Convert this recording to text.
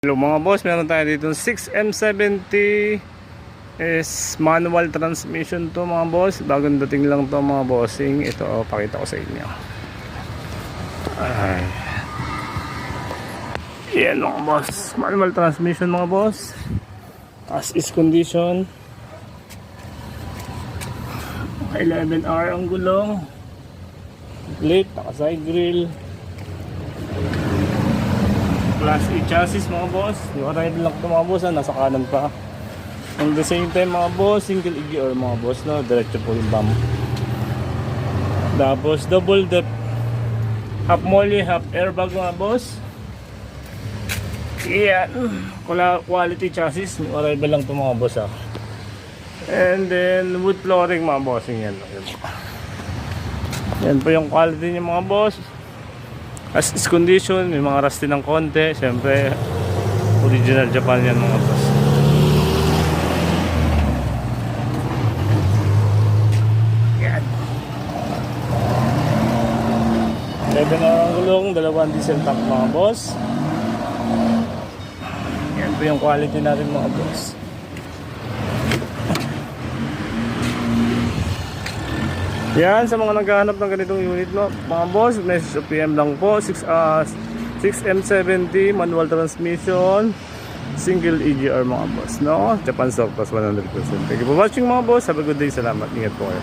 Hello mga boss, meron tayo dito 6M70 is manual transmission to mga boss. Bagong dating lang to mga bossing. Ito, pakita ko sa inyo. Ay. Yan mga boss, manual transmission mga boss. As is condition. 11R ang gulong. Plate, naka side grill. Class A chassis mga boss. Yung arrival lang ito mga boss, nasa kanan pa. At the same time mga boss, single EGR mga boss, no? Diretso po yung bump. Tapos double depth, half molly, half airbag mga boss. Yan, quality chassis. Yung arrival lang ito mga boss, ha. And then wood flooring mga boss. Yan po yung quality niya mga boss. As is condition, may mga rusty ng konti. Siyempre, original Japan yan mga boss. Yan. 11 na ang gulong, 2 diesel tank mga boss. Yan po yung quality natin mga boss. Yan, sa mga naghahanap ng ganitong unit mga boss, message PM lang po. 6M70 manual transmission, single EGR mga boss, no? Japan stock plus 100%. Thank you for watching mga boss. Have a good day. Salamat. Ingat po kayo.